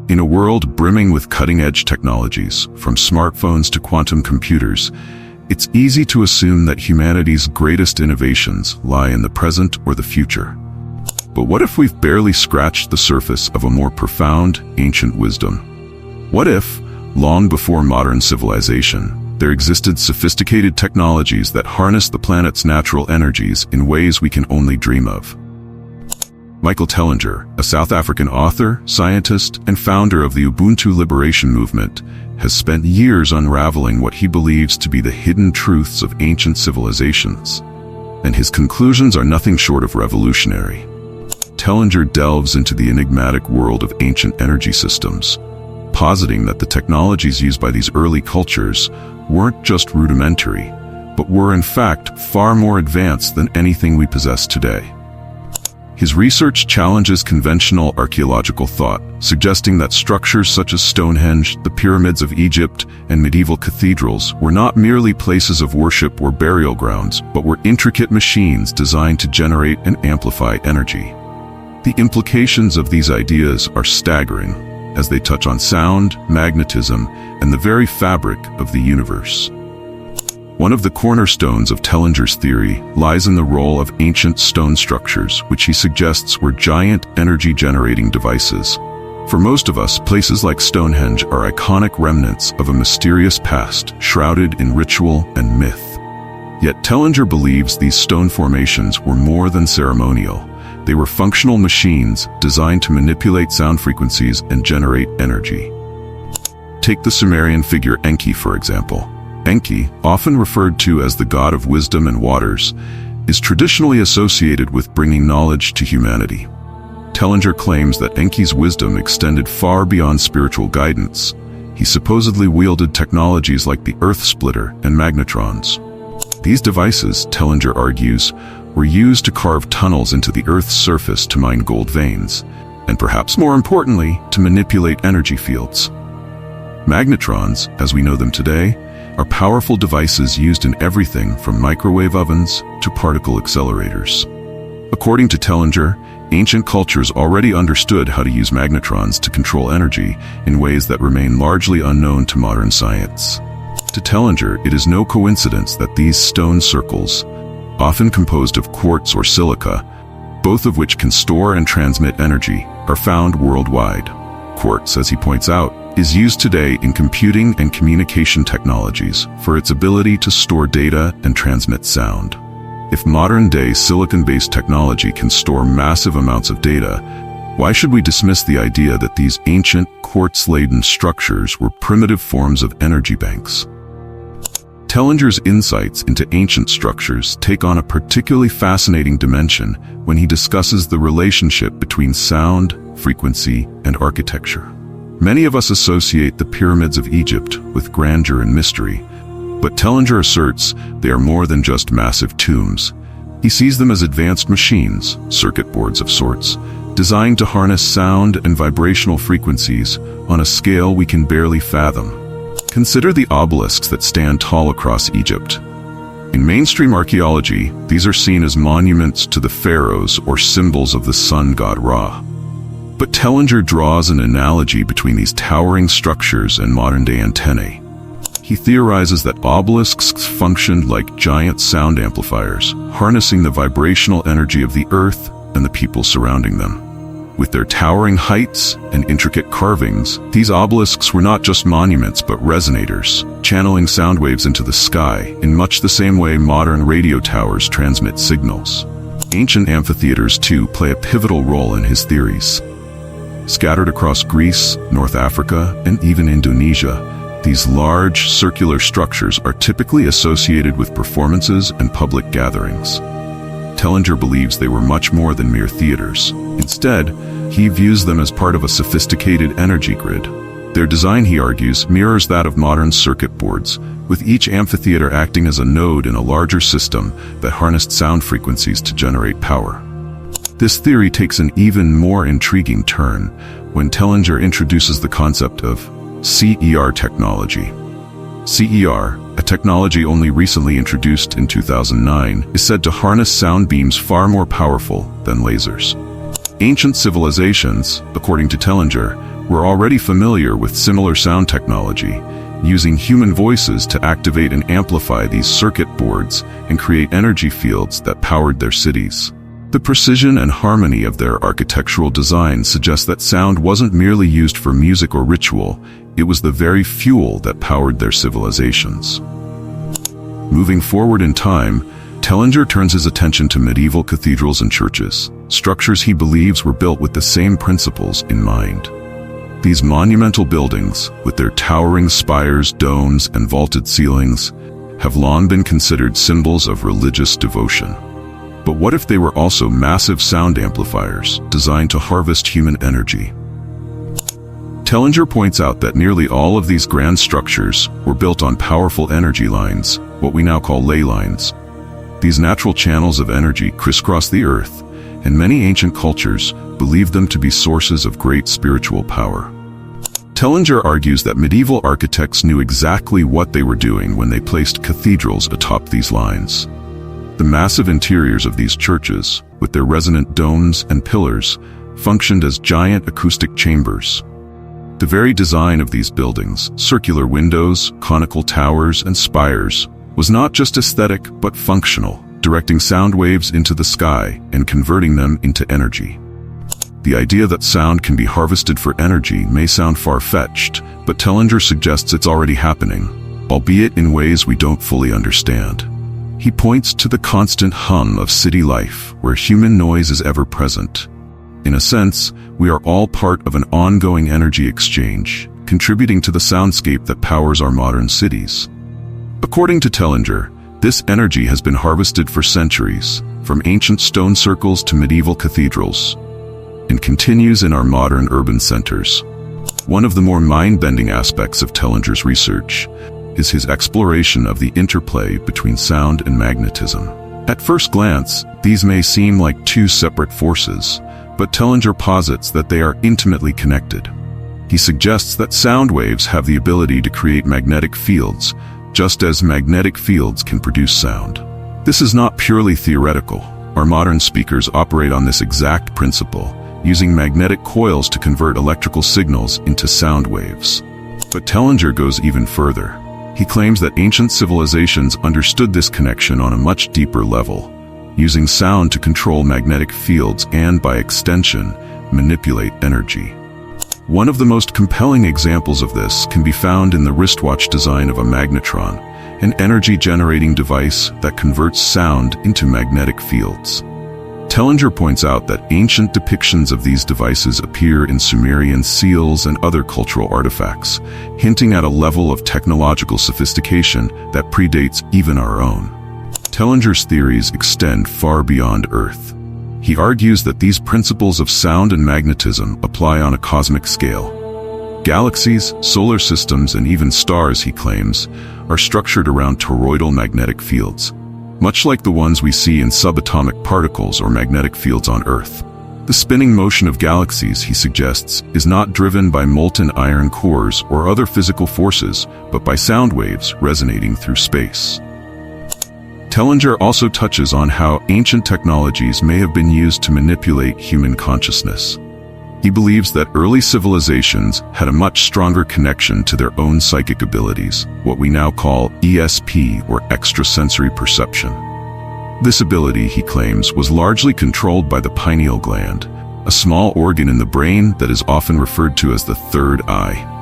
In a world brimming with cutting-edge technologies, from smartphones to quantum computers, it's easy to assume that humanity's greatest innovations lie in the present or the future. But what if we've barely scratched the surface of a more profound, ancient wisdom? What if, long before modern civilization, there existed sophisticated technologies that harness the planet's natural energies in ways we can only dream of? Michael Tellinger, a South African author, scientist, and founder of the Ubuntu liberation movement, has spent years unraveling what he believes to be the hidden truths of ancient civilizations. And his conclusions are nothing short of revolutionary. Tellinger delves into the enigmatic world of ancient energy systems, positing that the technologies used by these early cultures weren't just rudimentary, but were in fact far more advanced than anything we possess today. His research challenges conventional archaeological thought, suggesting that structures such as Stonehenge, the pyramids of Egypt, and medieval cathedrals were not merely places of worship or burial grounds, but were intricate machines designed to generate and amplify energy. The implications of these ideas are staggering, as they touch on sound, magnetism, and the very fabric of the universe. One of the cornerstones of Tellinger's theory lies in the role of ancient stone structures, which he suggests were giant energy-generating devices. For most of us, places like Stonehenge are iconic remnants of a mysterious past, shrouded in ritual and myth. Yet Tellinger believes these stone formations were more than ceremonial. They were functional machines designed to manipulate sound frequencies and generate energy. Take the Sumerian figure Enki, for example. Enki, often referred to as the god of wisdom and waters, is traditionally associated with bringing knowledge to humanity. Tellinger claims that Enki's wisdom extended far beyond spiritual guidance. He supposedly wielded technologies like the earth splitter and magnetrons. These devices, Tellinger argues, were used to carve tunnels into the Earth's surface to mine gold veins, and perhaps more importantly, to manipulate energy fields. Magnetrons, as we know them today, are powerful devices used in everything from microwave ovens to particle accelerators. According to Tellinger, ancient cultures already understood how to use magnetrons to control energy in ways that remain largely unknown to modern science. To Tellinger, it is no coincidence that these stone circles, often composed of quartz or silica, both of which can store and transmit energy, are found worldwide. Quartz, as he points out, is used today in computing and communication technologies for its ability to store data and transmit sound. If modern-day silicon-based technology can store massive amounts of data, why should we dismiss the idea that these ancient, quartz-laden structures were primitive forms of energy banks? Tellinger's insights into ancient structures take on a particularly fascinating dimension when he discusses the relationship between sound, frequency, and architecture. Many of us associate the pyramids of Egypt with grandeur and mystery, but Tellinger asserts they are more than just massive tombs. He sees them as advanced machines, circuit boards of sorts, designed to harness sound and vibrational frequencies on a scale we can barely fathom. Consider the obelisks that stand tall across Egypt. In mainstream archaeology, these are seen as monuments to the pharaohs or symbols of the sun god Ra. But Tellinger draws an analogy between these towering structures and modern-day antennae. He theorizes that obelisks functioned like giant sound amplifiers, harnessing the vibrational energy of the earth and the people surrounding them. With their towering heights and intricate carvings, these obelisks were not just monuments but resonators, channeling sound waves into the sky in much the same way modern radio towers transmit signals. Ancient amphitheaters, too, play a pivotal role in his theories. Scattered across Greece, North Africa, and even Indonesia, these large, circular structures are typically associated with performances and public gatherings. Tellinger believes they were much more than mere theaters. Instead, he views them as part of a sophisticated energy grid. Their design, he argues, mirrors that of modern circuit boards, with each amphitheater acting as a node in a larger system that harnessed sound frequencies to generate power. This theory takes an even more intriguing turn when Tellinger introduces the concept of CER technology. CER, a technology only recently introduced in 2009, is said to harness sound beams far more powerful than lasers. Ancient civilizations, according to Tellinger, We're already familiar with similar sound technology, using human voices to activate and amplify these circuit boards and create energy fields that powered their cities. The precision and harmony of their architectural design suggests that sound wasn't merely used for music or ritual, it was the very fuel that powered their civilizations. Moving forward in time, Tellinger turns his attention to medieval cathedrals and churches, structures he believes were built with the same principles in mind. These monumental buildings, with their towering spires, domes, and vaulted ceilings, have long been considered symbols of religious devotion. But what if they were also massive sound amplifiers designed to harvest human energy? Tellinger points out that nearly all of these grand structures were built on powerful energy lines, what we now call ley lines. These natural channels of energy crisscross the earth, and many ancient cultures believed them to be sources of great spiritual power. Tellinger argues that medieval architects knew exactly what they were doing when they placed cathedrals atop these lines. The massive interiors of these churches, with their resonant domes and pillars, functioned as giant acoustic chambers. The very design of these buildings, circular windows, conical towers, and spires, was not just aesthetic but functional, directing sound waves into the sky and converting them into energy. The idea that sound can be harvested for energy may sound far-fetched, but Tellinger suggests it's already happening, albeit in ways we don't fully understand. He points to the constant hum of city life, where human noise is ever present. In a sense, we are all part of an ongoing energy exchange, contributing to the soundscape that powers our modern cities. According to Tellinger, this energy has been harvested for centuries, from ancient stone circles to medieval cathedrals, and continues in our modern urban centers. One of the more mind-bending aspects of Tellinger's research is his exploration of the interplay between sound and magnetism. At first glance, these may seem like two separate forces, but Tellinger posits that they are intimately connected. He suggests that sound waves have the ability to create magnetic fields, just as magnetic fields can produce sound. This is not purely theoretical. Our modern speakers operate on this exact principle, using magnetic coils to convert electrical signals into sound waves. But Tellinger goes even further. He claims that ancient civilizations understood this connection on a much deeper level, using sound to control magnetic fields and, by extension, manipulate energy. One of the most compelling examples of this can be found in the wristwatch design of a magnetron, an energy-generating device that converts sound into magnetic fields. Tellinger points out that ancient depictions of these devices appear in Sumerian seals and other cultural artifacts, hinting at a level of technological sophistication that predates even our own. Tellinger's theories extend far beyond Earth. He argues that these principles of sound and magnetism apply on a cosmic scale. Galaxies, solar systems, and even stars, he claims, are structured around toroidal magnetic fields, much like the ones we see in subatomic particles or magnetic fields on Earth. The spinning motion of galaxies, he suggests, is not driven by molten iron cores or other physical forces, but by sound waves resonating through space. Tellinger also touches on how ancient technologies may have been used to manipulate human consciousness. He believes that early civilizations had a much stronger connection to their own psychic abilities, what we now call ESP, or extrasensory perception. This ability, he claims, was largely controlled by the pineal gland, a small organ in the brain that is often referred to as the third eye.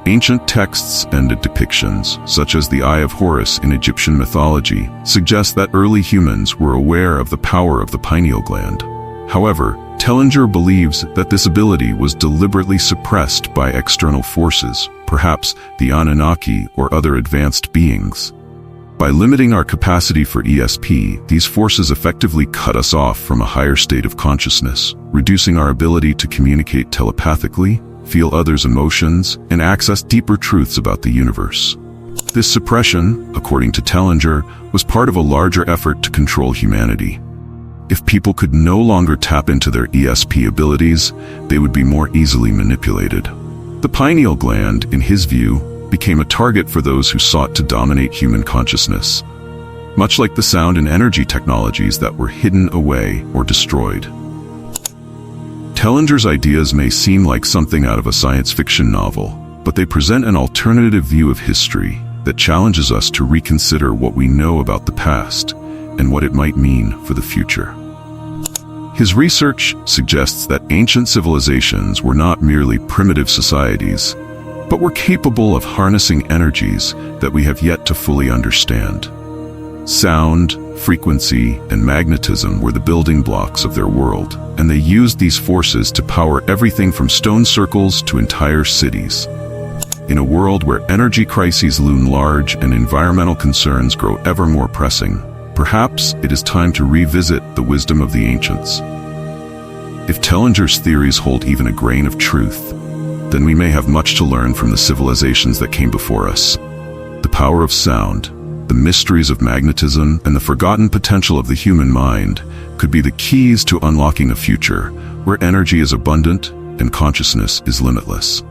Ancient texts and depictions, such as the Eye of Horus in Egyptian mythology, suggest that early humans were aware of the power of the pineal gland. However, Tellinger believes that this ability was deliberately suppressed by external forces, perhaps the Anunnaki or other advanced beings. By limiting our capacity for ESP, these forces effectively cut us off from a higher state of consciousness, reducing our ability to communicate telepathically, feel others' emotions, and access deeper truths about the universe. This suppression, according to Tellinger, was part of a larger effort to control humanity. If people could no longer tap into their ESP abilities, they would be more easily manipulated. The pineal gland, in his view, became a target for those who sought to dominate human consciousness, much like the sound and energy technologies that were hidden away or destroyed. Tellinger's ideas may seem like something out of a science fiction novel, but they present an alternative view of history that challenges us to reconsider what we know about the past and what it might mean for the future. His research suggests that ancient civilizations were not merely primitive societies, but were capable of harnessing energies that we have yet to fully understand. Sound, frequency, and magnetism were the building blocks of their world, and they used these forces to power everything from stone circles to entire cities. In a world where energy crises loom large and environmental concerns grow ever more pressing, perhaps it is time to revisit the wisdom of the ancients. If Tellinger's theories hold even a grain of truth, then we may have much to learn from the civilizations that came before us. The power of sound, the mysteries of magnetism, and the forgotten potential of the human mind could be the keys to unlocking a future where energy is abundant and consciousness is limitless.